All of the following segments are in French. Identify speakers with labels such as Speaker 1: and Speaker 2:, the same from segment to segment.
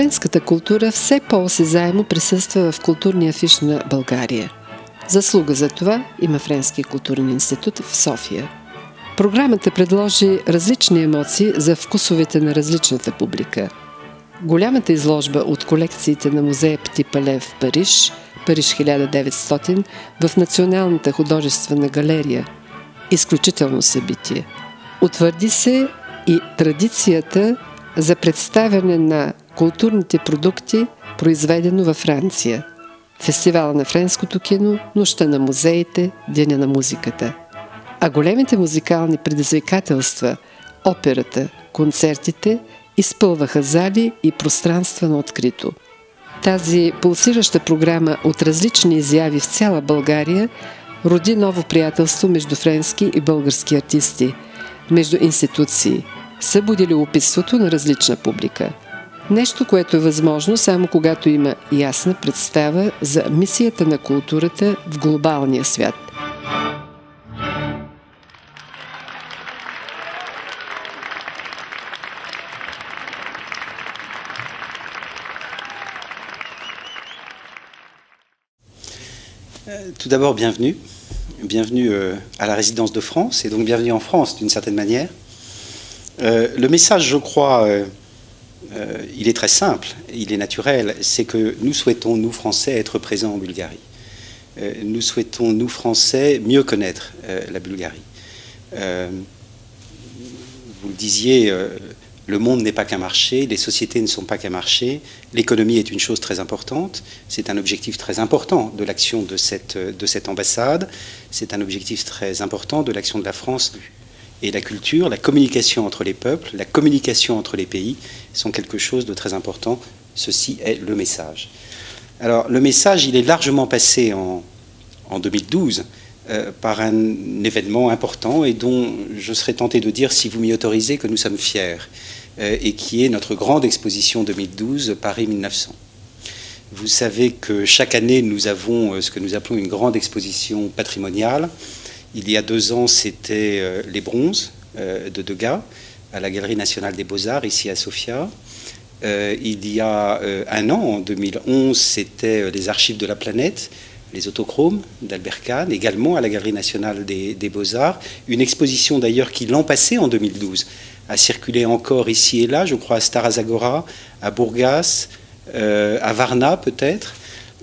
Speaker 1: френската култура все по-осезаемо присъства в културния афиш на България. Заслуга за това има Френския културен институт в София. Програмата предложи различни емоции за вкусовете на различната публика. Голямата изложба от колекциите на музея Пти Пале в Париж 1900, в Националната художествена галерия. Изключително събитие. Утвърди се и традицията за представяне на културните продукти, произведено във Франция. Фестивала на френското кино, Нощта на музеите, Деня на музиката. А големите музикални предизвикателства, операта, концертите, изпълваха зали и пространства на открито. Тази пулсираща програма от различни изяви в цяла България роди ново приятелство между френски и български артисти, между институции, събуди любопитството на различна публика. Нещо, което е възможно само когато има ясна представа за мисията на културата в глобалния свят.
Speaker 2: Tout d'abord, bienvenue. Bienvenue à la résidence de France et donc bienvenue en France d'une certaine manière. Le message, je crois, il est très simple, il est naturel, c'est que nous souhaitons, nous Français, être présents en Bulgarie. Nous souhaitons, nous Français, mieux connaître la Bulgarie. Vous le disiez, le monde n'est pas qu'un marché, les sociétés ne sont pas qu'un marché, l'économie est une chose très importante, c'est un objectif très important de l'action de cette ambassade, c'est un objectif très important de l'action de la France. Et la culture, la communication entre les peuples, la communication entre les pays sont quelque chose de très important. Ceci est le message. Alors le message, il est largement passé en 2012 par un événement important et dont je serais tenté de dire, si vous m'y autorisez, que nous sommes fiers, et qui est notre grande exposition 2012 Paris 1900. Vous savez que chaque année, nous avons ce que nous appelons une grande exposition patrimoniale. Il y a 2 ans, c'était les bronzes de Degas à la Galerie nationale des beaux-arts, ici à Sofia. Il y a 1 an, en 2011, c'était les archives de la planète, les autochromes d'Albert Kahn, également à la Galerie nationale des beaux-arts. Une exposition d'ailleurs qui, l'an passé, en 2012, a circulé encore ici et là, je crois à Stara Zagora, à Burgas, à Varna peut-être.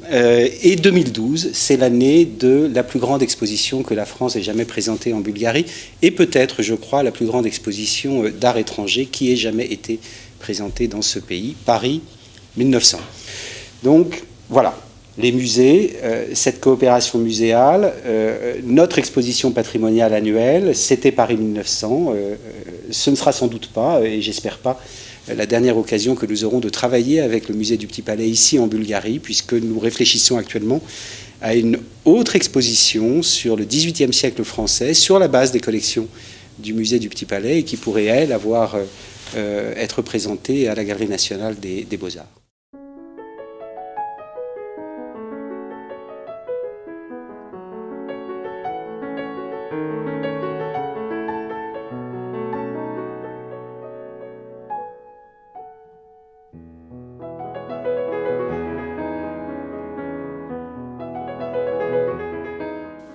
Speaker 2: Et 2012, c'est l'année de la plus grande exposition que la France ait jamais présentée en Bulgarie, et peut-être, je crois, la plus grande exposition d'art étranger qui ait jamais été présentée dans ce pays, Paris 1900. Donc, voilà, les musées, cette coopération muséale, notre exposition patrimoniale annuelle, c'était Paris 1900, ce ne sera sans doute pas, et j'espère pas, la dernière occasion que nous aurons de travailler avec le musée du Petit Palais ici en Bulgarie, puisque nous réfléchissons actuellement à une autre exposition sur le XVIIIe siècle français, sur la base des collections du musée du Petit Palais, et qui pourrait, elle, être présentée à la Galerie nationale des beaux-arts.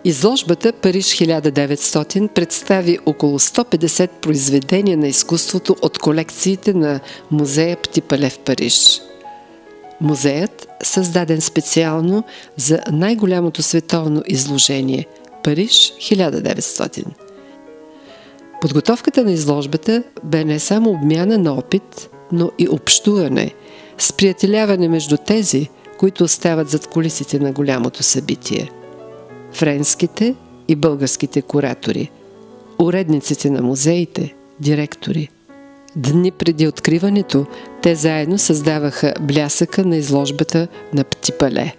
Speaker 1: Изложбата Париж 1900 представи около 150 произведения на изкуството от колекциите на музея Пти Пале в Париж. Музеят, създаден специално за най-голямото световно изложение Париж 1900. Подготовката на изложбата бе не само обмяна на опит, но и общуване, сприятеляване между тези, които остават зад кулисите на голямото събитие. Френските и българските куратори, уредниците на музеите, директори. Дни преди откриването, те заедно създаваха блясъка на изложбата на Пти Пале.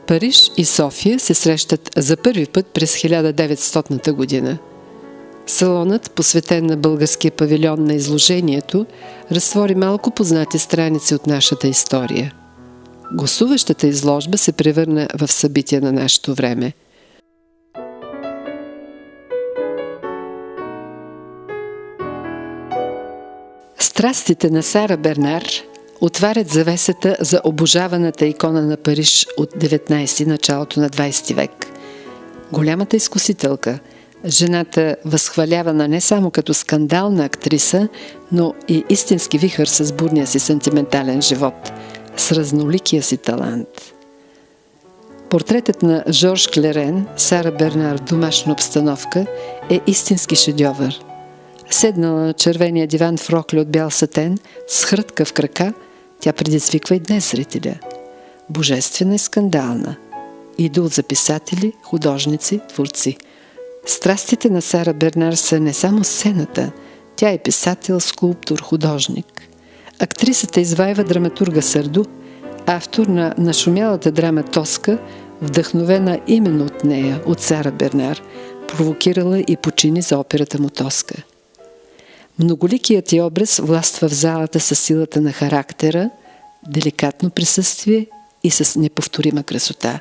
Speaker 1: Париж и София се срещат за първи път през 1900 година. Салонът, посветен на българския павилион на изложението, разтвори малко познати страници от нашата история. Гостуващата изложба се превърна в събитие на нашето време. Страстите на Сара Бернар, отварят завесата за обожаваната икона на Париж от 19 началото на 20 век. Голямата изкусителка, жената възхвалявана не само като скандална актриса, но и истински вихър с бурния си сантиментален живот, с разноликия си талант. Портретът на Жорж Клерен, Сара Бернар в домашна обстановка е истински шедьовър. Седнала на червения диван в рокля от бял сатен, с хрътка в крака, тя предизвиква и днес зрителя. Божествена и скандална. Идол за писатели, художници, творци. Страстите на Сара Бернар са не само сцената, тя е писател, скулптор, художник. Актрисата извайва драматурга Сарду, автор на нашумялата драма Тоска, вдъхновена именно от нея, от Сара Бернар, провокирала и почини за операта му Тоска. Многоликият ти образ властва в залата със силата на характера, деликатно присъствие и с неповторима красота.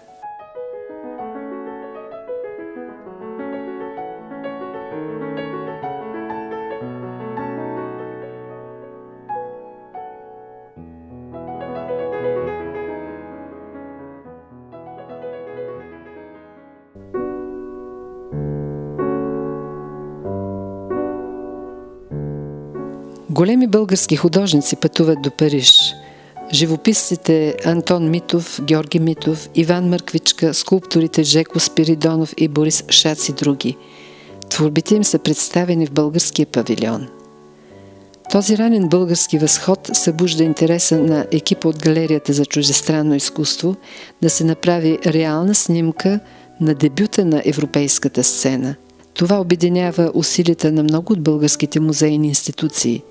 Speaker 1: Големи български художници пътуват до Париж. Живописците Антон Митов, Георги Митов, Иван Мърквичка, скулпторите Жеко Спиридонов и Борис Шац и други. Творбите им са представени в българския павилион. Този ранен български възход събужда интереса на екипа от Галерията за чуждестранно изкуство да се направи реална снимка на дебюта на европейската сцена. Това обединява усилията на много от българските музейни институции.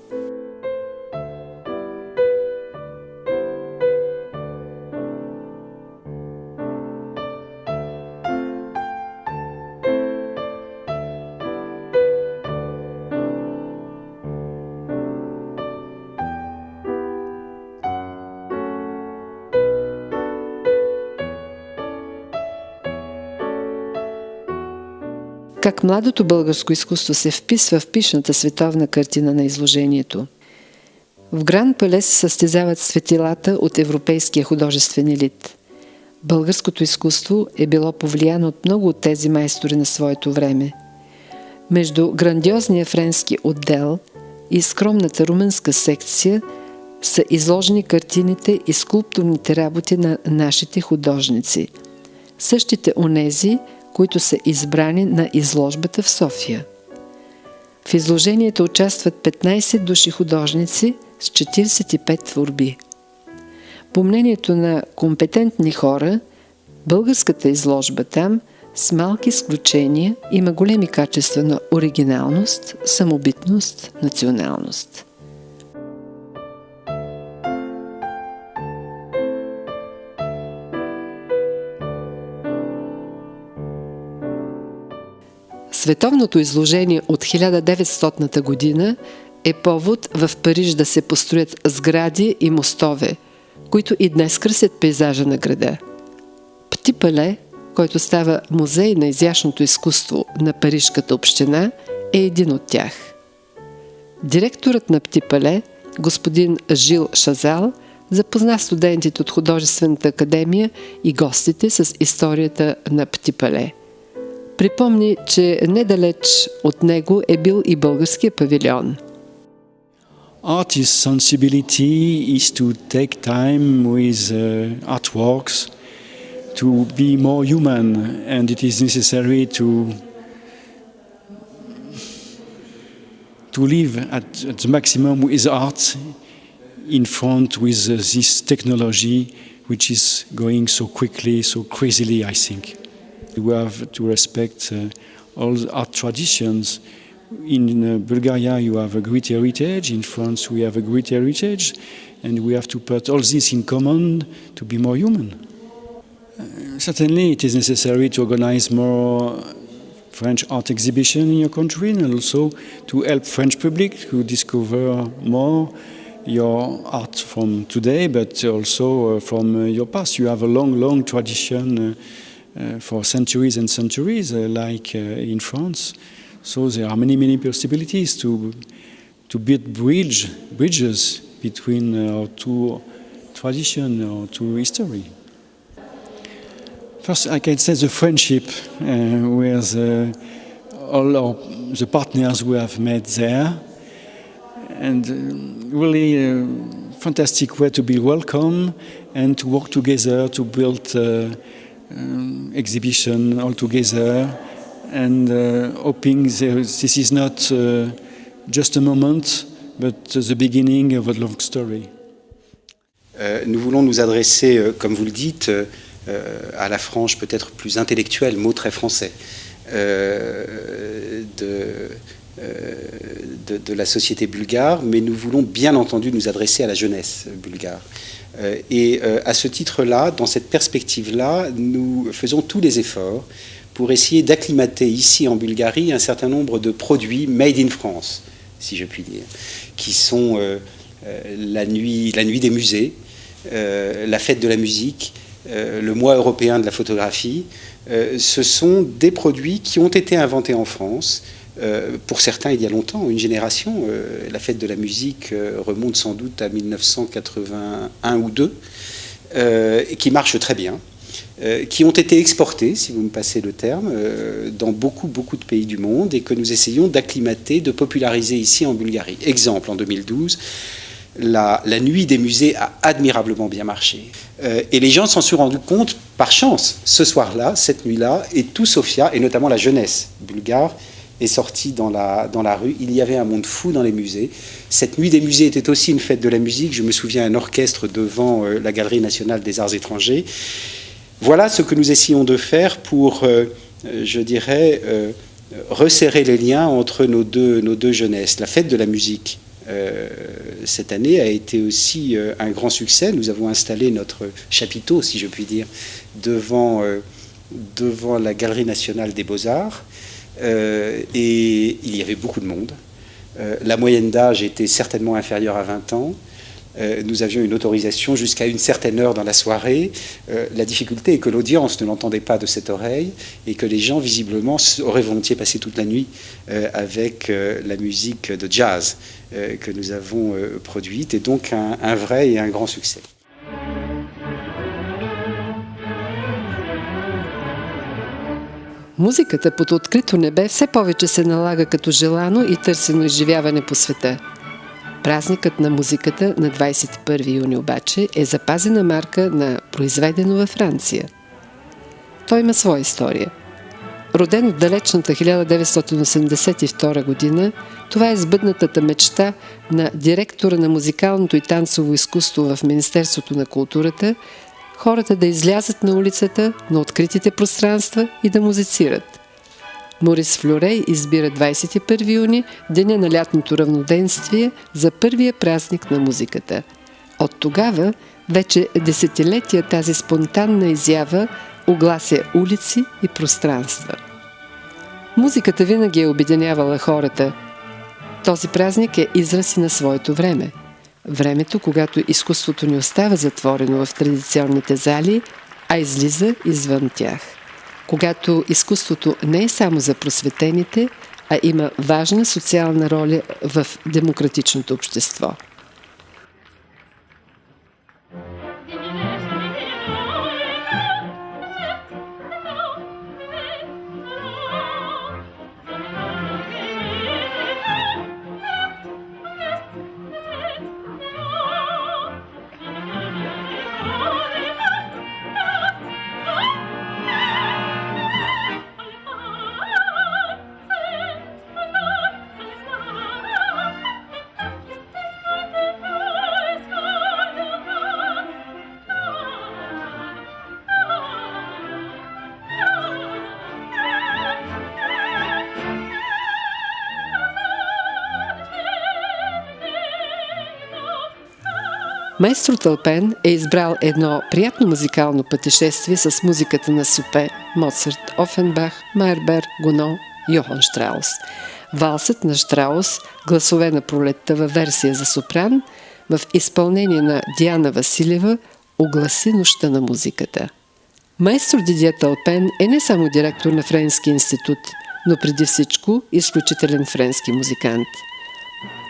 Speaker 1: Как младото българско изкуство се вписва в пишната световна картина на изложението. В Гран Пале се състезават светилата от европейския художествен елит. Българското изкуство е било повлияно от много от тези майстори на своето време. Между грандиозния френски отдел и скромната румънска секция са изложени картините и скулптурните работи на нашите художници. Същите онези, които са избрани на изложбата в София. В изложението участват 15 души художници с 45 творби. По мнението на компетентни хора, българската изложба там, с малки изключения, има големи качества на оригиналност, самобитност, националност. Световното изложение от 1900 година е повод в Париж да се построят сгради и мостове, които и днес красят пейзажа на града. Пти Пале, който става музей на изящното изкуство на Парижката община, е един от тях. Директорът на Пти Пале, господин Жил Шазал, запозна студентите от Художествената академия и гостите с историята на Пти Пале. Припомни, че недалеч от него е бил и българския павилион.
Speaker 3: Artist sensibility is to take time with artworks to be more human, and it is necessary to live at the maximum with art in front with this technology which is going so quickly, so crazily, I think. We have to respect all the art traditions. In Bulgaria you have a great heritage, in France we have a great heritage, and we have to put all this in common to be more human. Certainly it is necessary to organize more French art exhibition in your country, and also to help French public to discover more your art from today, but also from your past. You have a long tradition for centuries and centuries, like in France. So there are many possibilities to build bridges between our two traditions or two history. First, I can say the friendship with all the partners we have met there, and really a fantastic way to be welcome and to work together to build exhibition all together, and hoping this is not just a moment, but the beginning of a long story.
Speaker 2: Nous voulons nous adresser, comme vous le dites, à la frange peut-être plus intellectuelle, mot très français, de la société bulgare, mais nous voulons bien entendu nous adresser à la jeunesse bulgare. Et à ce titre-là, dans cette perspective-là, nous faisons tous les efforts pour essayer d'acclimater ici en Bulgarie un certain nombre de produits made in France, si je puis dire, qui sont la nuit des musées, la fête de la musique, le mois européen de la photographie. Ce sont des produits qui ont été inventés en France, pour certains il y a longtemps, une génération. La fête de la musique remonte sans doute à 1981 ou 2, et qui marche très bien, qui ont été exportés, si vous me passez le terme, dans beaucoup de pays du monde, et que nous essayons d'acclimater, de populariser ici en Bulgarie. Exemple, en 2012, la nuit des musées a admirablement bien marché. Et les gens s'en sont rendus compte par chance. Ce soir-là, cette nuit-là, et tout Sofia, et notamment la jeunesse bulgare, est sortie dans la rue. Il y avait un monde fou dans les musées. Cette nuit des musées était aussi une fête de la musique. Je me souviens un orchestre devant la Galerie nationale des arts étrangers. Voilà ce que nous essayons de faire pour, je dirais, resserrer les liens entre nos deux jeunesses. La fête de la musique, cette année, a été aussi un grand succès. Nous avons installé notre chapiteau, si je puis dire, devant la Galerie nationale des beaux-arts. Et il y avait beaucoup de monde. La moyenne d'âge était certainement inférieure à 20 ans. Nous avions une autorisation jusqu'à une certaine heure dans la soirée. La difficulté est que l'audience ne l'entendait pas de cette oreille et que les gens, visiblement, auraient volontiers passé toute la nuit avec la musique de jazz que nous avons produite, et donc un vrai et un grand succès.
Speaker 1: Музиката под открито небе все повече се налага като желано и търсено изживяване по света. Празникът на музиката на 21 юни обаче е запазена марка на произведено във Франция. Той има своя история. Роден в далечната 1982 година, това е сбъднатата мечта на директора на музикалното и танцово изкуство в Министерството на културата, хората да излязат на улицата, на откритите пространства и да музицират. Морис Флюрей избира 21 юни, деня на лятното равноденствие, за първия празник на музиката. От тогава вече десетилетия тази спонтанна изява оглася улици и пространства. Музиката винаги е обединявала хората. Този празник е израз и на своето време. Времето, когато изкуството ни остава затворено в традиционните зали, а излиза извън тях. Когато изкуството не е само за просветените, а има важна социална роля в демократичното общество. Маестро Талпен е избрал едно приятно музикално пътешествие с музиката на Супе, Моцарт, Офенбах, Майербер, Гоно, Йохан Штраус. Валсът на Штраус, гласове на пролетта във версия за сопран, в изпълнение на Диана Василева, огласи нощта на музиката. Маестро Дидие Талпен е не само директор на Френски институт, но преди всичко изключителен френски музикант.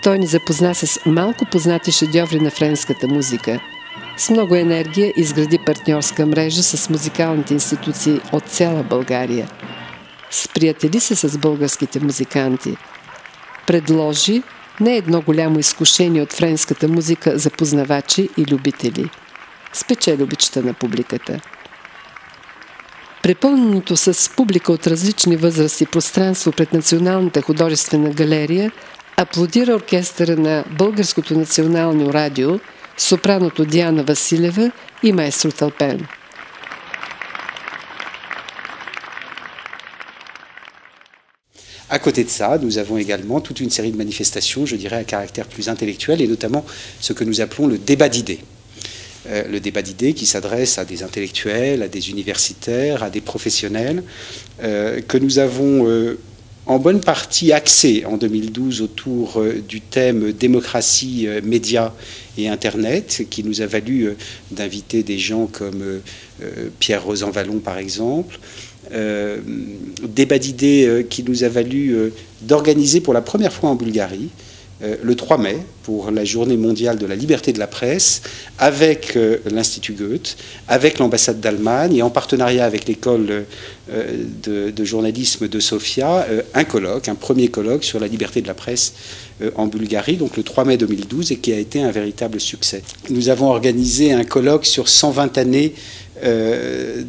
Speaker 1: Той ни запозна с малко познати шедьоври на френската музика. С много енергия изгради партньорска мрежа с музикалните институции от цяла България. Сприятели се с българските музиканти. Предложи не едно голямо изкушение от френската музика за познавачи и любители. Спечели обичта на публиката. Препълненото с публика от различни възрасти пространство пред Националната художествена галерия аплодира оркестъра на Българското национално радио, сопраното Диана Василева и маестро Тълпен.
Speaker 2: À côté de ça, nous avons également toute une série de manifestations, je dirais, à caractère plus intellectuel, et notamment ce que nous appelons le débat d'idées. Le débat d'idées qui s'adresse à des intellectuels, à des universitaires, à des professionnels, que nous avons en bonne partie axé en 2012 autour du thème démocratie, médias et Internet, qui nous a valu d'inviter des gens comme Pierre Rosanvallon par exemple, débat d'idées qui nous a valu d'organiser pour la première fois en Bulgarie, le 3 mai, pour la journée mondiale de la liberté de la presse, avec l'Institut Goethe, avec l'ambassade d'Allemagne et en partenariat avec l'école de journalisme de Sofia, un colloque, un premier colloque sur la liberté de la presse en Bulgarie, donc le 3 mai 2012, et qui a été un véritable succès. Nous avons organisé un colloque sur 120 années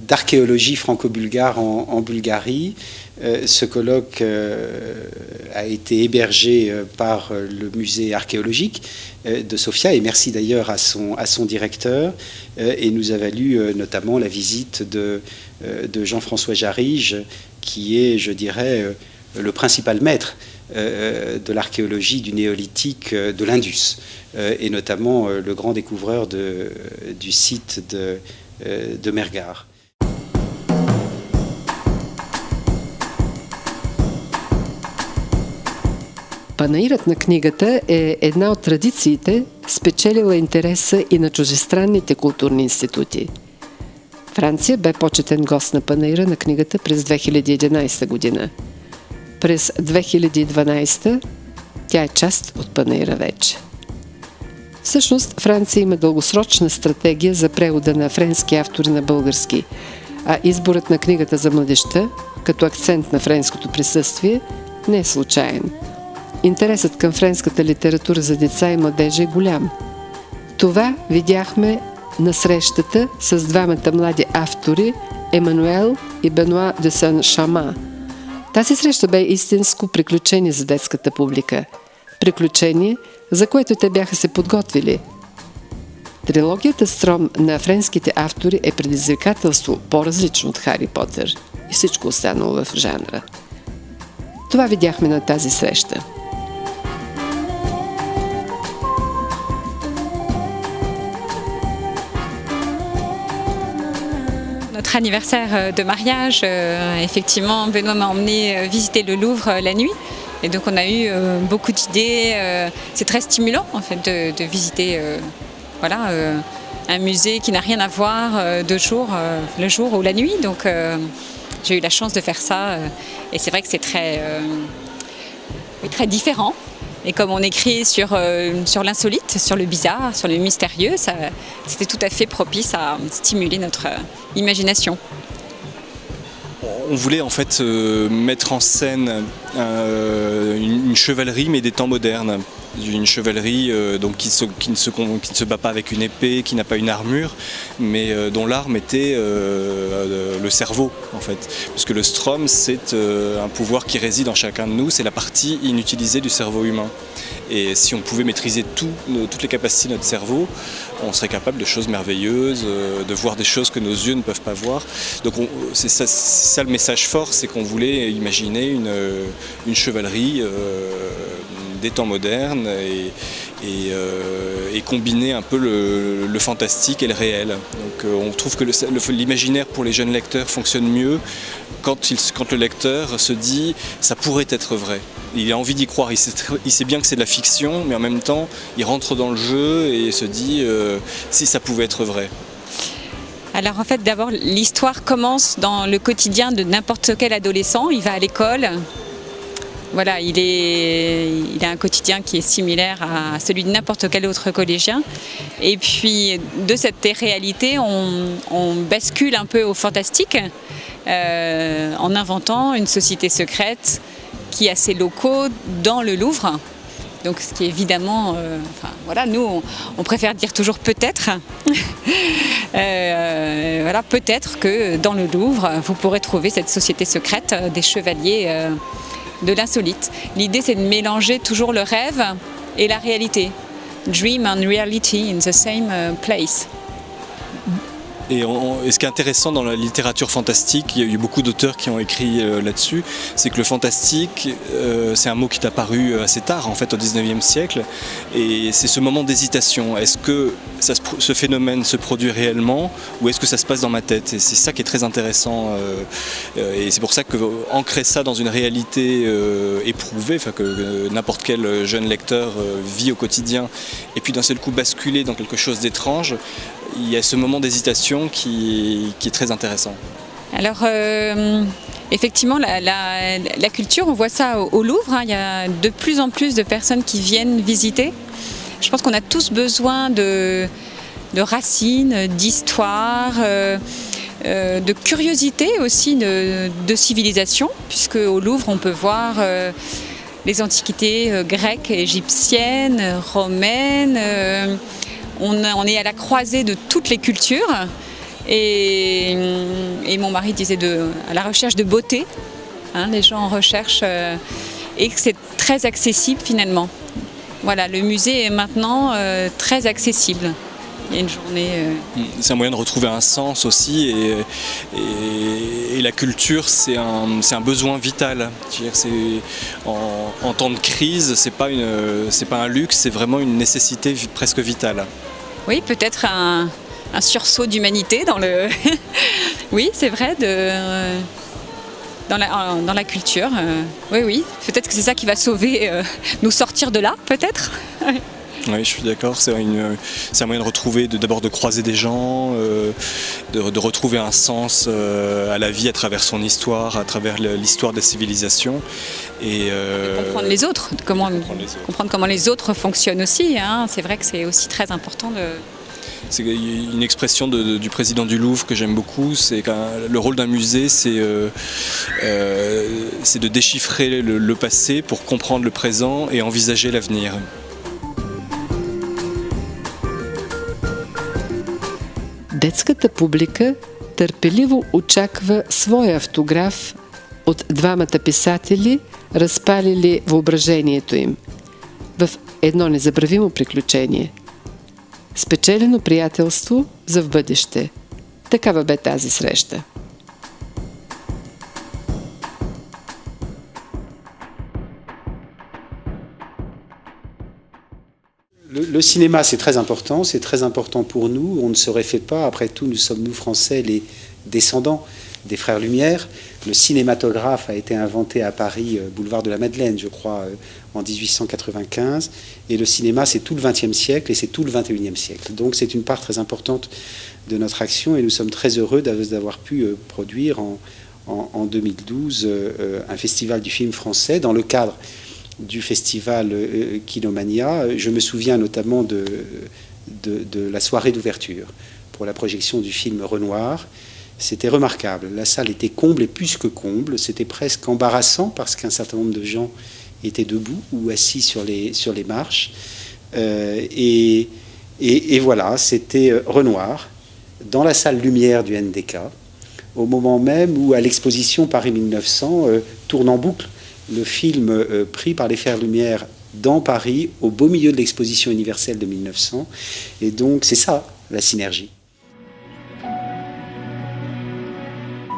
Speaker 2: d'archéologie franco-bulgare en Bulgarie. Ce colloque a été hébergé par le musée archéologique de Sofia, et merci d'ailleurs à son directeur, et nous a valu notamment la visite de Jean-François Jarige, qui est, je dirais, le principal maître de l'archéologie du néolithique de l'Indus, et notamment le grand découvreur du site de Мергар.
Speaker 1: Панаирът на книгата е една от традициите, спечелила интереса и на чужестранните културни институти. Франция бе почетен гост на Панаира на книгата през 2011 година. През 2012 тя е част от Панаира вече. Всъщност, Франция има дългосрочна стратегия за превода на френски автори на български, а изборът на книгата за младежта, като акцент на френското присъствие, не е случайен. Интересът към френската литература за деца и младежи е голям. Това видяхме на срещата с двамата млади автори Емануел и Бенуа де Сен-Шама. Тази среща бе истинско приключение за детската публика. Приключение, за което те бяха се подготвили. Трилогията Стром на френските автори е предизвикателство по-различно от Хари Потър и всичко останало в жанра. Това видяхме на тази среща.
Speaker 4: Notre anniversaire de mariage, effectivement, Benoît m'a emmené visiter le Louvre la nuit. Et donc on a eu beaucoup d'idées. C'est très stimulant en fait de visiter un musée qui n'a rien à voir le jour ou la nuit. Donc j'ai eu la chance de faire ça. Et c'est vrai que c'est très différent. Et comme on écrit sur l'insolite, sur le bizarre, sur le mystérieux, c'était tout à fait propice à stimuler notre imagination.
Speaker 5: On voulait en fait mettre en scène une chevalerie mais des temps modernes. Une chevalerie donc qui ne se bat pas avec une épée, qui n'a pas une armure, mais dont l'arme était le cerveau en fait. Puisque le Strom, c'est un pouvoir qui réside en chacun de nous, c'est la partie inutilisée du cerveau humain. Et si on pouvait maîtriser toutes les capacités de notre cerveau, on serait capable de choses merveilleuses, de voir des choses que nos yeux ne peuvent pas voir. Donc c'est ça le message fort, c'est qu'on voulait imaginer une chevalerie des temps modernes et combiner un peu le fantastique et le réel. Donc on trouve que l'imaginaire pour les jeunes lecteurs fonctionne mieux quand le lecteur se dit « ça pourrait être vrai ». Il a envie d'y croire, il sait bien que c'est de la fiction, mais en même temps, il rentre dans le jeu et se dit si ça pouvait être vrai.
Speaker 4: Alors en fait, d'abord, l'histoire commence dans le quotidien de n'importe quel adolescent. Il va à l'école, Voilà, il a un quotidien qui est similaire à celui de n'importe quel autre collégien. Et puis, de cette réalité, on bascule un peu au fantastique en inventant une société secrète qui a ses locaux dans le Louvre. Donc, ce qui est évidemment, nous, on préfère dire toujours peut-être. Peut-être que dans le Louvre, vous pourrez trouver cette société secrète des chevaliers de l'insolite. L'idée, c'est de mélanger toujours le rêve et la réalité. Dream and reality in the same place.
Speaker 5: Et ce qui est intéressant dans la littérature fantastique, il y a eu beaucoup d'auteurs qui ont écrit là-dessus, c'est que le fantastique, c'est un mot qui est apparu assez tard, en fait, au 19e siècle, et c'est ce moment d'hésitation. Est-ce que ce phénomène se produit réellement, ou est-ce que ça se passe dans ma tête? Et c'est ça qui est très intéressant, et c'est pour ça qu'ancrer ça dans une réalité éprouvée, que n'importe quel jeune lecteur vit au quotidien, et puis d'un seul coup basculer dans quelque chose d'étrange, il y a ce moment d'hésitation qui est très intéressant.
Speaker 4: Alors, effectivement, la culture, on voit ça au Louvre. Il y a de plus en plus de personnes qui viennent visiter. Je pense qu'on a tous besoin de racines, d'histoire, de curiosité aussi, de civilisation, puisque au Louvre, on peut voir les antiquités grecques, égyptiennes, romaines. On est à la croisée de toutes les cultures et mon mari disait à la recherche de beauté, les gens en recherche et que c'est très accessible finalement. Voilà, le musée est maintenant très accessible. Il y a une journée.
Speaker 5: C'est un moyen de retrouver un sens aussi et la culture c'est un besoin vital. En temps de crise, c'est pas un luxe, c'est vraiment une nécessité presque vitale.
Speaker 4: Oui, peut-être un sursaut d'humanité dans le. Oui, c'est vrai, dans la culture. Oui, peut-être que c'est ça qui va sauver, nous sortir de là, peut-être.
Speaker 5: Oui, je suis d'accord, c'est un moyen de retrouver, d'abord de croiser des gens, de retrouver un sens à la vie à travers son histoire, à travers l'histoire des civilisations. Et
Speaker 4: comprendre les autres, comprendre comment les autres fonctionnent aussi. C'est vrai que c'est aussi très important de...
Speaker 5: C'est une expression du président du Louvre que j'aime beaucoup, c'est que le rôle d'un musée, c'est de déchiffrer le passé pour comprendre le présent et envisager l'avenir.
Speaker 1: Детската публика търпеливо очаква своя автограф от двамата писатели, разпалили въображението им в едно незабравимо приключение. Спечелено приятелство за в бъдеще. Такава бе тази среща.
Speaker 2: Le cinéma, c'est très important pour nous. On ne se réfait pas, après tout, nous sommes, nous Français, les descendants des Frères Lumière. Le cinématographe a été inventé à Paris, boulevard de la Madeleine, je crois, en 1895. Et le cinéma, c'est tout le XXe siècle et c'est tout le XXIe siècle. Donc c'est une part très importante de notre action et nous sommes très heureux d'avoir pu produire en 2012 un festival du film français dans le cadre du festival Kinomania. Je me souviens notamment de la soirée d'ouverture pour la projection du film Renoir. C'était remarquable. La salle était comble et plus que comble. C'était presque embarrassant parce qu'un certain nombre de gens étaient debout ou assis sur les marches. Et voilà, c'était Renoir dans la salle Lumière du NDK, au moment même où, à l'exposition Paris 1900, tourne en boucle le film pris par les Frères Lumière dans Paris, au beau milieu de l'exposition universelle de 1900. Et donc, c'est ça, la synergie.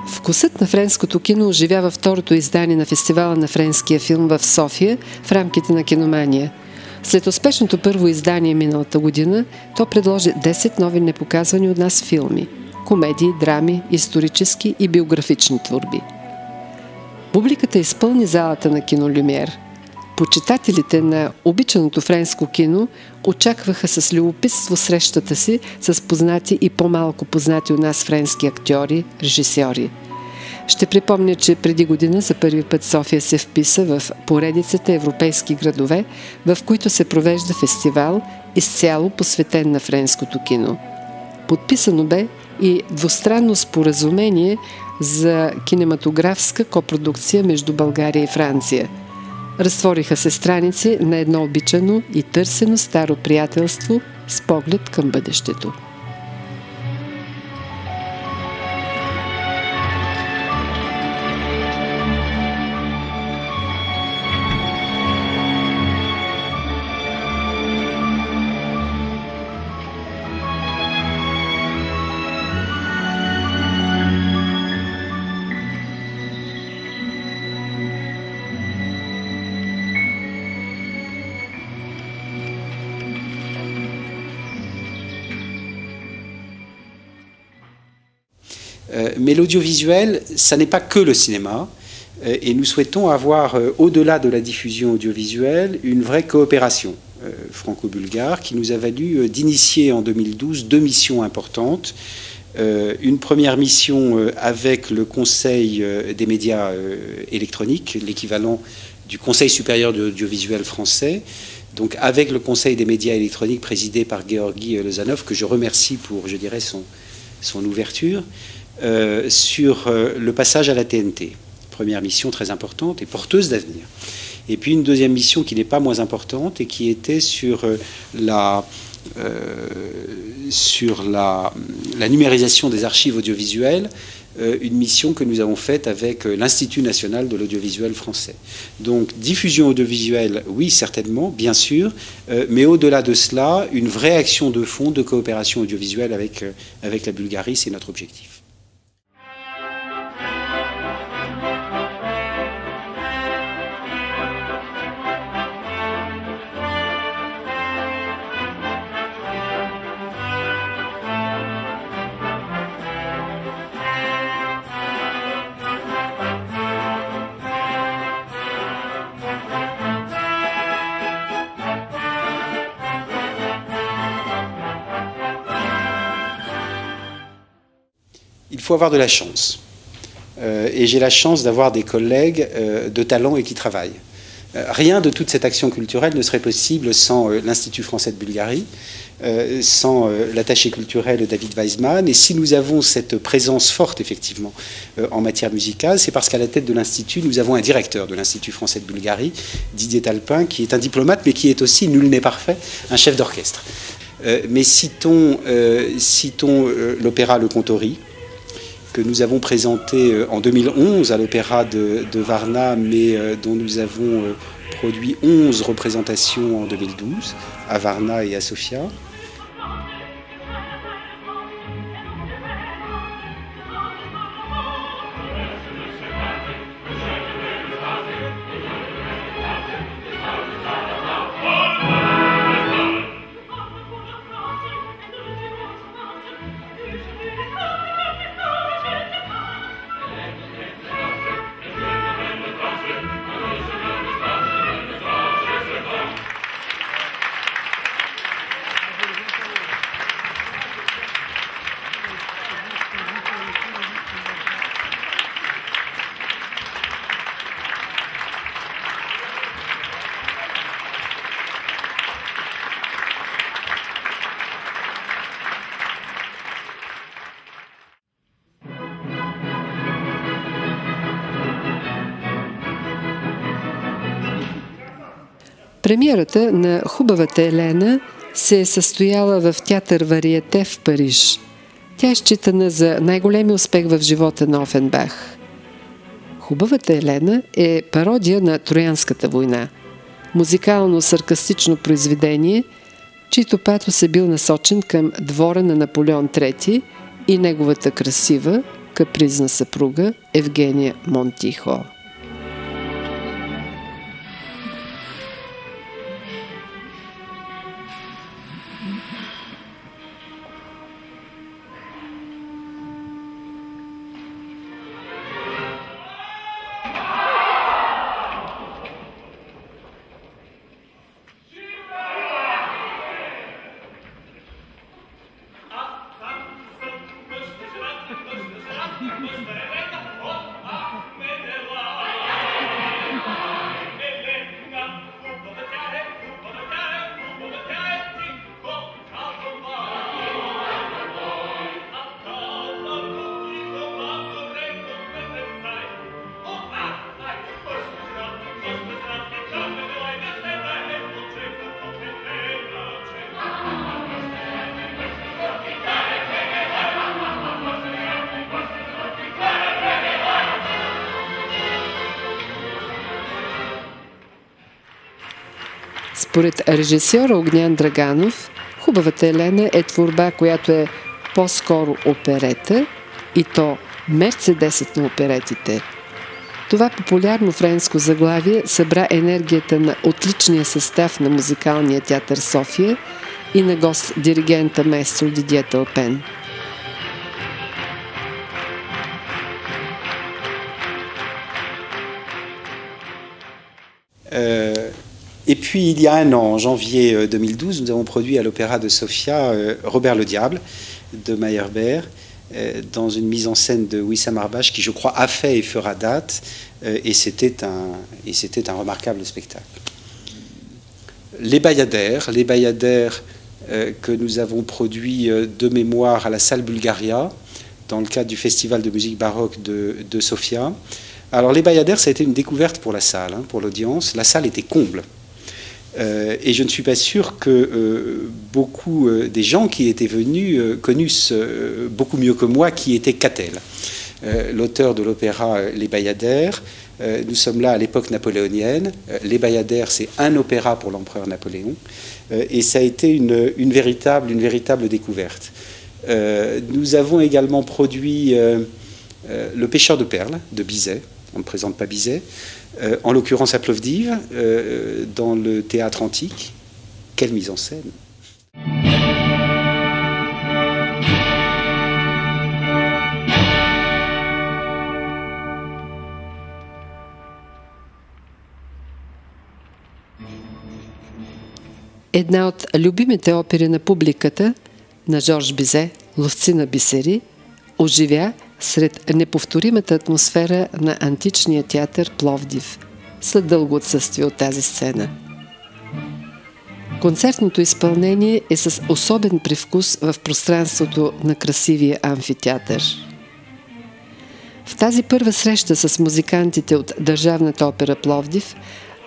Speaker 1: Вкусът на френското кино оживява второто издание на фестивала на френския филм в София в рамките на Киномания. След успешното първо издание миналата година, то предложи 10 нови непоказвани от нас филми – комедии, драми, исторически и биографични творби. Публиката изпълни залата на Кино Люмиер. Почитателите на обичаното френско кино очакваха с любопитство срещата си с познати и по-малко познати у нас френски актьори, режисьори. Ще припомня, че преди година за първи път София се вписа в поредицата европейски градове, в които се провежда фестивал, изцяло посветен на френското кино. Подписано бе и двустранно споразумение за кинематографска копродукция между България и Франция. Разтвориха се страници на едно обичано и търсено старо приятелство с поглед към бъдещето.
Speaker 2: Mais l'audiovisuel, ça n'est pas que le cinéma, et nous souhaitons avoir, au-delà de la diffusion audiovisuelle, une vraie coopération franco-bulgare qui nous a valu d'initier en 2012 deux missions importantes. Une première mission avec le Conseil des médias électroniques, l'équivalent du Conseil supérieur de l'audiovisuel français, donc avec le Conseil des médias électroniques présidé par Georgi Lozanov, que je remercie pour, je dirais, son ouverture, sur le passage à la TNT. Première mission très importante et porteuse d'avenir. Et puis une deuxième mission qui n'est pas moins importante et qui était sur la numérisation des archives audiovisuelles, une mission que nous avons faite avec l'Institut national de l'audiovisuel français. Donc diffusion audiovisuelle, oui certainement, bien sûr, mais au-delà de cela, une vraie action de fond de coopération audiovisuelle avec la Bulgarie, c'est notre objectif. Il faut avoir de la chance. Et j'ai la chance d'avoir des collègues de talent et qui travaillent. Rien de toute cette action culturelle ne serait possible sans l'Institut français de Bulgarie, sans l'attaché culturel David Weizmann. Et si nous avons cette présence forte, effectivement, en matière musicale, c'est parce qu'à la tête de l'Institut, nous avons un directeur de l'Institut français de Bulgarie, Didier Talpin, qui est un diplomate, mais qui est aussi, nul n'est parfait, un chef d'orchestre. Mais citons l'opéra Le Contori, que nous avons présenté en 2011 à l'Opéra de Varna, mais dont nous avons produit 11 représentations en 2012, à Varna et à Sofia.
Speaker 1: Премиерата на Хубавата Елена се е състояла в театър Вариете в Париж. Тя е считана за най-големи успех в живота на Офенбах. Хубавата Елена е пародия на Троянската война. Музикално-саркастично произведение, чийто патос е бил насочен към двора на Наполеон III и неговата красива, капризна съпруга Евгения Монтихо. Според режисьора Огнян Драганов, Хубавата Елена е творба, която е по-скоро оперета и то Мерцедесът на оперетите. Това популярно френско заглавие събра енергията на отличния състав на Музикалния театър София и на гост-диригента маестро Дидие Талпен.
Speaker 2: Et puis, il y a un an, en janvier 2012, nous avons produit à l'Opéra de Sofia Robert le Diable de Meyerbeer, dans une mise en scène de Wissam Arbache, qui, je crois, a fait et fera date, et c'était un remarquable spectacle. Les Bayadères que nous avons produits de mémoire à la salle Bulgaria, dans le cadre du Festival de musique baroque de Sofia. Alors, les Bayadères, ça a été une découverte pour la salle, pour l'audience. La salle était comble. Et je ne suis pas sûr que beaucoup des gens qui étaient venus connussent beaucoup mieux que moi qui était Catel, l'auteur de l'opéra Les Bayadères. Nous sommes là à l'époque napoléonienne. Les Bayadères, c'est un opéra pour l'empereur Napoléon. Et ça a été une véritable découverte. Nous avons également produit Le Pêcheur de perles de Bizet. On ne présente pas Bizet. En l'occurrence à Plovdiv, dans le théâtre antique. Quelle mise en scène!
Speaker 1: Една от любимите опери на публиката, на Жорж Бизе, Ловци на бисери, оживя сред неповторимата атмосфера на античния театър Пловдив, след дълго отсъствие от тази сцена. Концертното изпълнение е с особен привкус в пространството на красивия амфитеатър. В тази първа среща с музикантите от Държавната опера Пловдив,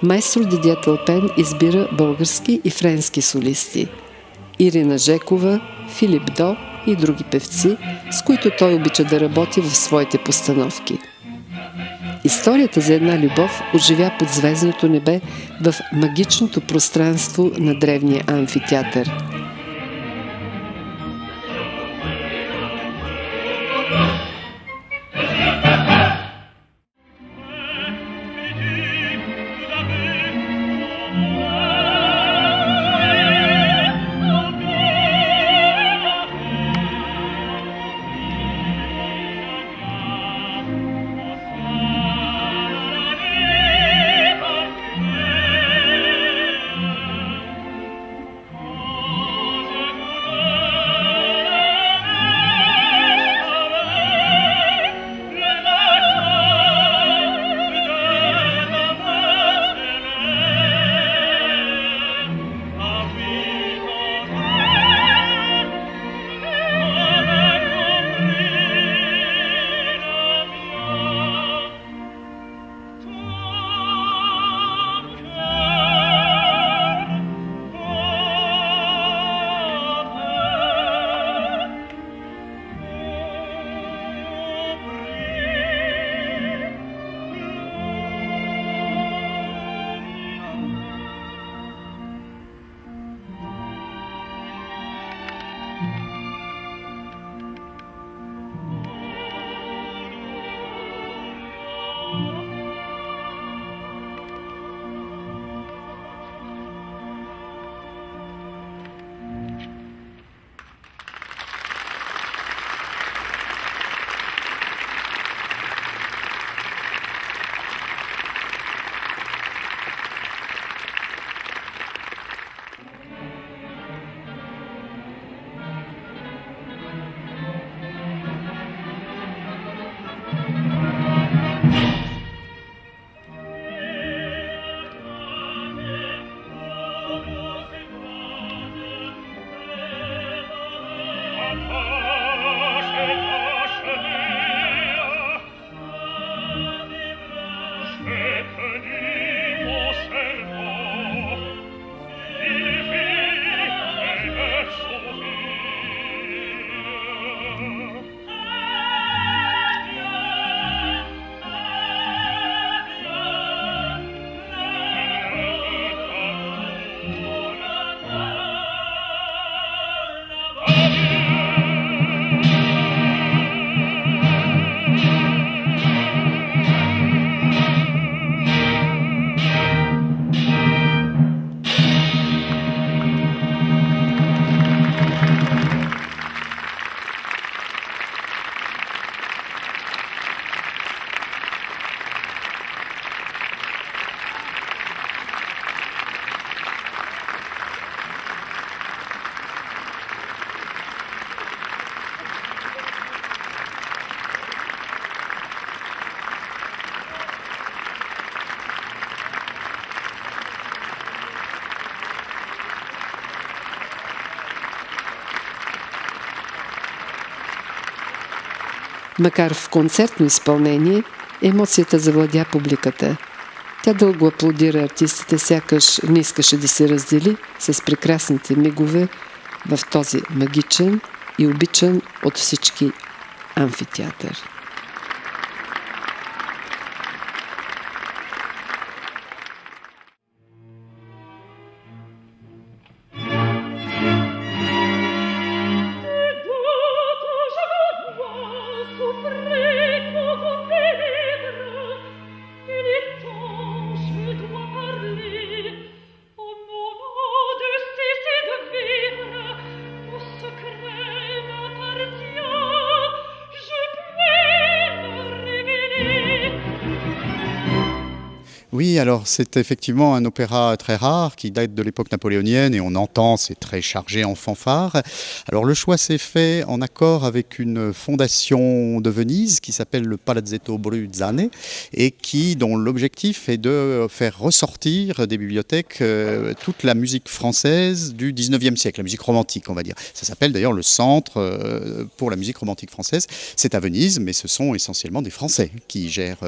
Speaker 1: маестро Дидие Талпен избира български и френски солисти – Ирина Жекова, Филип До и други певци, с които той обича да работи в своите постановки. Историята за една любов оживя под звездното небе в магичното пространство на древния амфитеатър. Макар в концертно изпълнение, емоцията завладя публиката. Тя дълго аплодира артистите, сякаш не искаше да се раздели с прекрасните мигове в този магичен и обичан от всички амфитеатър.
Speaker 6: Oui, alors c'est effectivement un opéra très rare qui date de l'époque napoléonienne et on entend, c'est très chargé en fanfare. Alors le choix s'est fait en accord avec une fondation de Venise qui s'appelle le Palazzetto Bruzzane et dont l'objectif est de faire ressortir des bibliothèques toute la musique française du 19e siècle, la musique romantique on va dire. Ça s'appelle d'ailleurs le Centre pour la musique romantique française. C'est à Venise, mais ce sont essentiellement des Français qui gèrent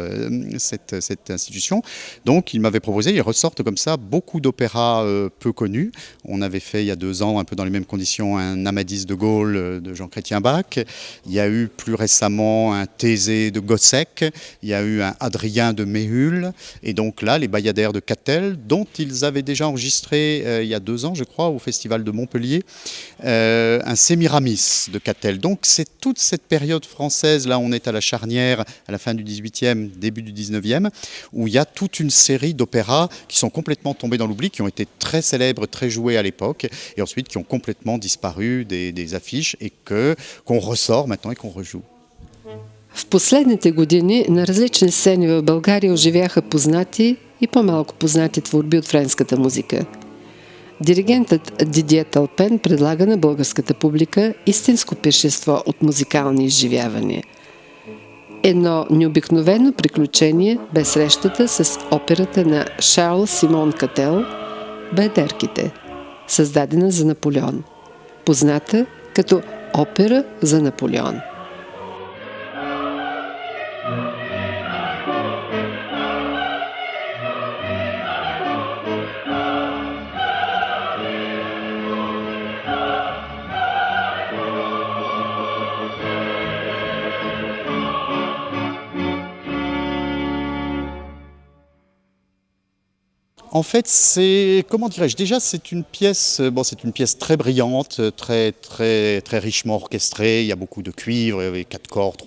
Speaker 6: cette institution. Donc il m'avait proposé, ils ressortent comme ça beaucoup d'opéras peu connus. On avait fait il y a 2 ans, un peu dans les mêmes conditions, un Amadis de Gaulle de Jean-Chrétien Bach. Il y a eu plus récemment un Thésée de Gossec. Il y a eu un Adrien de Méhul. Et donc là, les Bayadères de Catel, dont ils avaient déjà enregistré il y a 2 ans, je crois, au Festival de Montpellier, un Sémiramis de Catel. Donc c'est toute cette période française, là on est à la charnière, à la fin du 18e, début du 19e, où il y a toute une série d'opéras qui sont complètement tombés dans l'oubli, qui ont été très célèbres, très joués à l'époque, et ensuite qui ont complètement disparu des affiches et qu'on ressort maintenant et qu'on rejoue.
Speaker 1: В последните години на различни сцени в България оживяха познати и по-малко познати творби от френската музика. Диригентът Дидие Талпен предлага на българската публика истинско пиршество от музикални изживявания. Едно необикновено приключение бе срещата с операта на Шарл Симон Кател «Баядерките», създадена за Наполеон, позната като опера за Наполеон.
Speaker 6: En fait, comment dirais-je, déjà c'est une pièce très brillante, très richement orchestrée. Il y a beaucoup de cuivre, 4 cordes,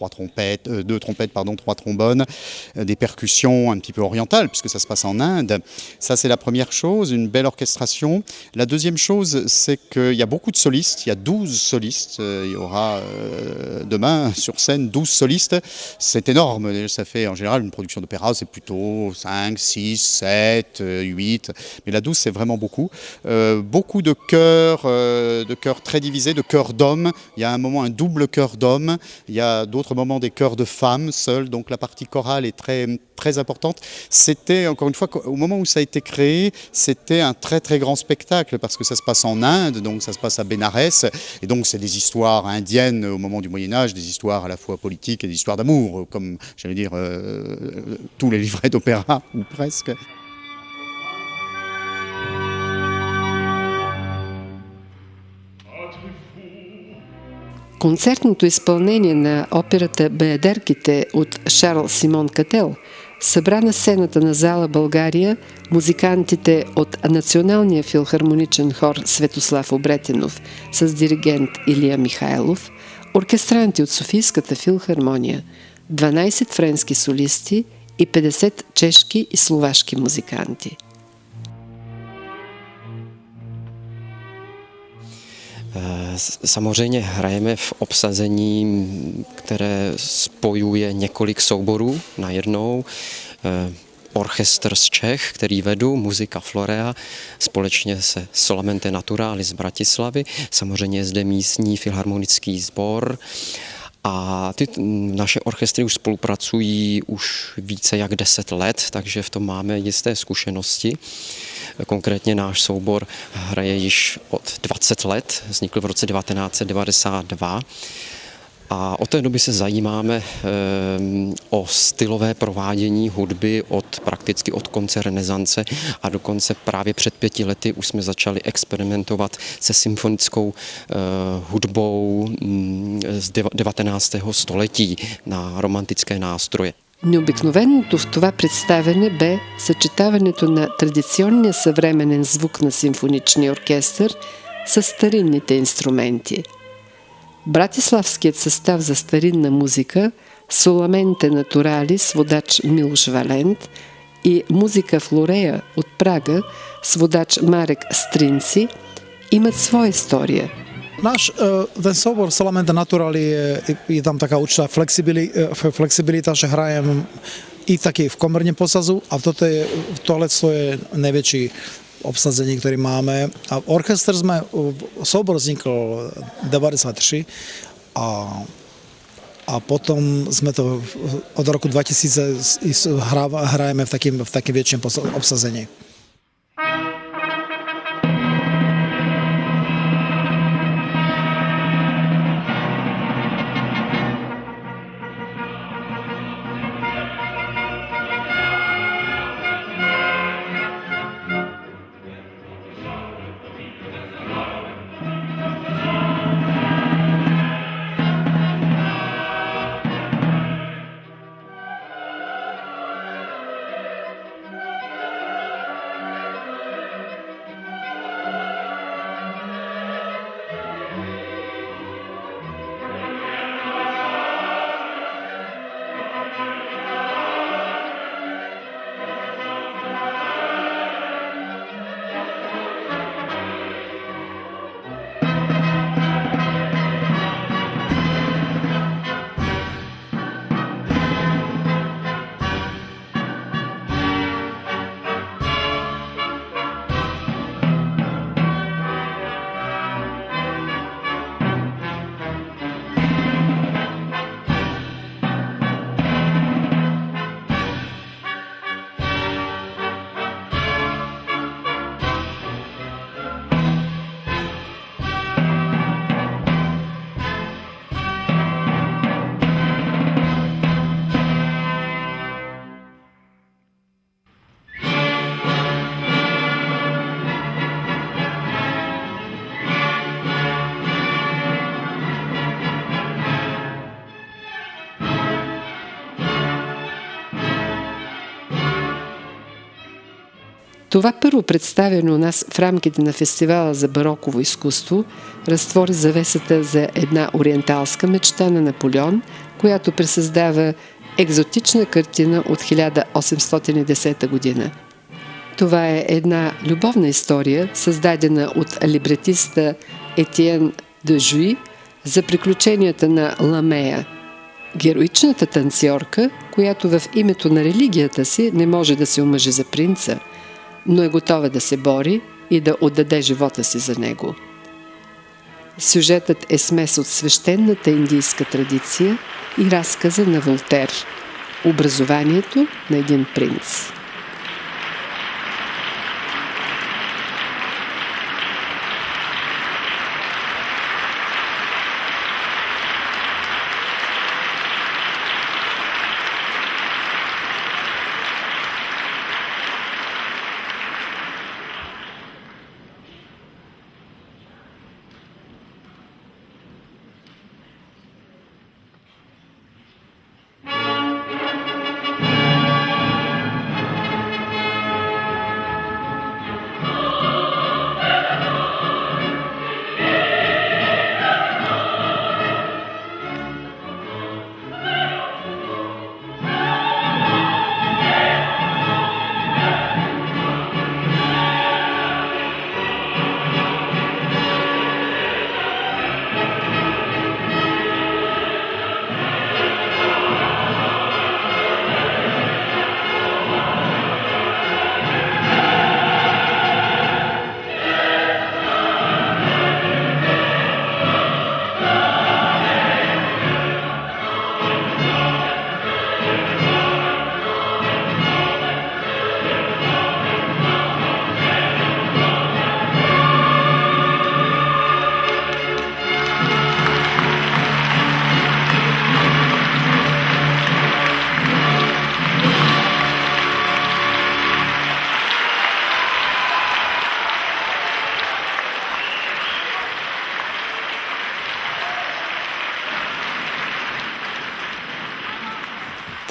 Speaker 6: 2 trompettes, 3 trombones, des percussions un petit peu orientales puisque ça se passe en Inde. Ça c'est la première chose, une belle orchestration. La deuxième chose, c'est qu'il y a beaucoup de solistes, il y a 12 solistes. Il y aura demain sur scène 12 solistes. C'est énorme, ça fait en général une production d'opéra, c'est plutôt 5, 6, 7, 8, mais la 12 c'est vraiment beaucoup. Beaucoup de chœurs très divisés, de chœurs d'hommes. Il y a un moment un double chœur d'hommes, il y a d'autres moments des chœurs de femmes seules, donc la partie chorale est très importante. C'était, encore une fois, au moment où ça a été créé, c'était un très grand spectacle parce que ça se passe en Inde, donc ça se passe à Bénarès, et donc c'est des histoires indiennes au moment du Moyen-Âge, des histoires à la fois politiques et des histoires d'amour, comme j'allais dire tous les livrets d'opéra, ou presque.
Speaker 1: Концертното изпълнение на операта «Баядерките» от Шарл Симон Кател събра на сцената на зала България музикантите от Националния филхармоничен хор Светослав Обретенов с диригент Илия Михайлов, оркестранти от Софийската филхармония, 12 френски солисти и 50 чешки и словашки музиканти.
Speaker 7: Samozřejmě hrajeme v obsazení, které spojuje několik souborů najednou. Orchestr z Čech, který vedu, Muzika Florea, společně se Solamente Naturali z Bratislavy. Samozřejmě je zde místní filharmonický sbor. A ty naše orchestry už spolupracují už více jak 10 let, takže v tom máme jisté zkušenosti. Konkrétně náš soubor hraje již od 20 let, vznikl v roce 1992 A od té doby se zajímáme o stylové provádění hudby prakticky od konce renesance a dokonce právě před 5 lety už jsme začali experimentovat se symfonickou hudbou z 19. století на романтически настрои.
Speaker 1: Необикновеното в това представяне бе съчетаването на традиционния съвременен звук на симфоничния оркестър с старинните инструменти. Братиславският състав за старинна музика, Соламенте Натурали с водач Милош Валент и Музика Флорея от Прага с водач Марек Стринци имат своя история.
Speaker 8: Náš ten soubor Solamente Naturali je tam taká určitá flexibilita, že hrajem i taky v komorním posazu a tohle je největší obsazení, který máme. A orchestr soubor vznikl 93 a potom jsme to od roku 2000 hrajeme v takým větším obsazení.
Speaker 1: Това първо представяне у нас в рамките на фестивала за бароково изкуство разтвори завесата за една ориенталска мечта на Наполеон, която пресъздава екзотична картина от 1810 година. Това е една любовна история, създадена от либретиста Етиен де Жуи за приключенията на Ламея, героичната танцорка, която в името на религията си не може да се омъжи за принца, но е готова да се бори и да отдаде живота си за него. Сюжетът е смес от свещената индийска традиция и разказа на Волтер – образованието на един принц.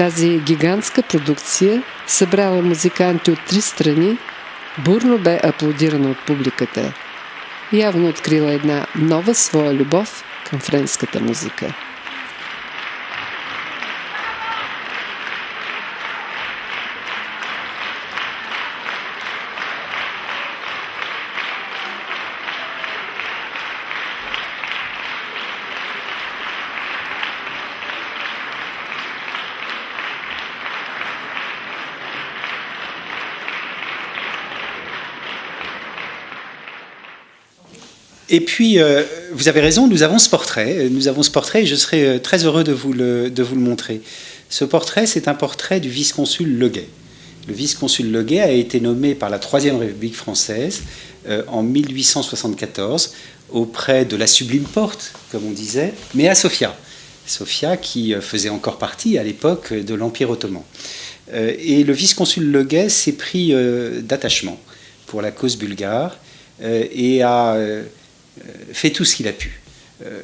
Speaker 1: Тази гигантска продукция, събрала музиканти от 3 страни, бурно бе аплодирана от публиката. Явно открила една нова своя любов към френската музика.
Speaker 2: Et puis, vous avez raison, nous avons ce portrait. Et je serais très heureux de vous le montrer. Ce portrait, c'est un portrait du vice-consul Leguet. Le vice-consul Leguet a été nommé par la Troisième République française en 1874 auprès de la Sublime Porte, comme on disait, mais à Sofia. Sofia qui faisait encore partie à l'époque de l'Empire ottoman. Et le vice-consul Leguet s'est pris d'attachement pour la cause bulgare et a fait tout ce qu'il a pu,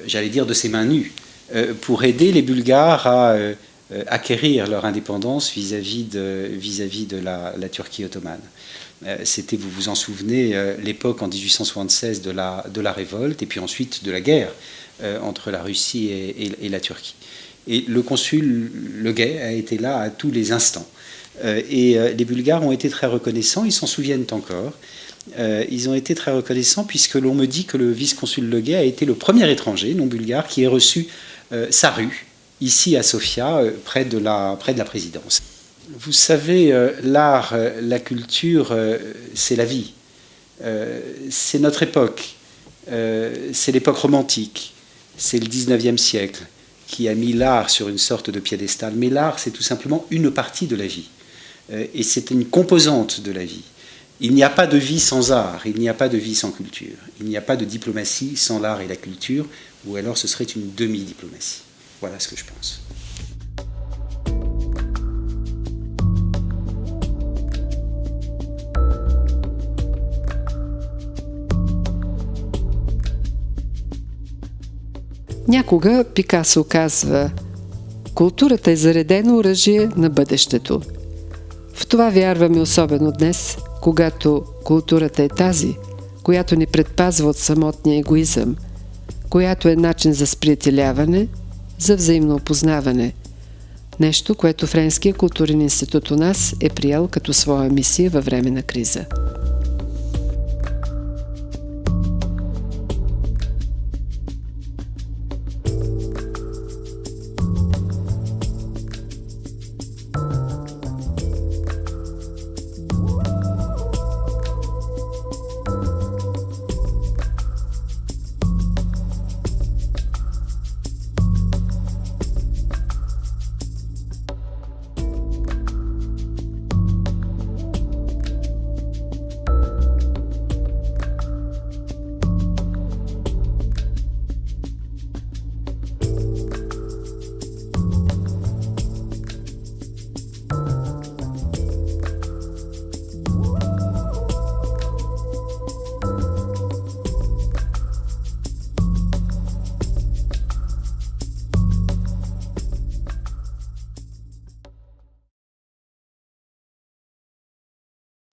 Speaker 2: j'allais dire de ses mains nues, pour aider les Bulgares à acquérir leur indépendance vis-à-vis de la Turquie ottomane. C'était, vous vous en souvenez, l'époque en 1876 de la révolte et puis ensuite de la guerre entre la Russie et la Turquie. Et le consul Leguet a été là à tous les instants. Et les Bulgares ont été très reconnaissants, ils s'en souviennent encore. Ils ont été très reconnaissants puisque l'on me dit que le vice-consul Leguet a été le premier étranger non bulgare qui ait reçu sa rue, ici à Sofia, près de la présidence. Vous savez, l'art, la culture, c'est la vie. C'est notre époque. C'est l'époque romantique. C'est le 19e siècle qui a mis l'art sur une sorte de piédestal. Mais l'art, c'est tout simplement une partie de la vie. Et c'est une composante de la vie. Il n'y a pas de vie sans art, il n'y a pas de vie sans culture. Il n'y a pas de diplomatie sans l'art et la culture, ou alors ce serait une demi-diplomatie. Voilà ce que je pense.
Speaker 1: Някога Пикасо казва: културата е заредено оръжие на бъдещето. В това вярваме особено днес, когато културата е тази, която ни предпазва от самотния егоизъм, която е начин за сприятеляване, за взаимно опознаване. Нещо, което Френския културен институт у нас е приел като своя мисия във време на криза.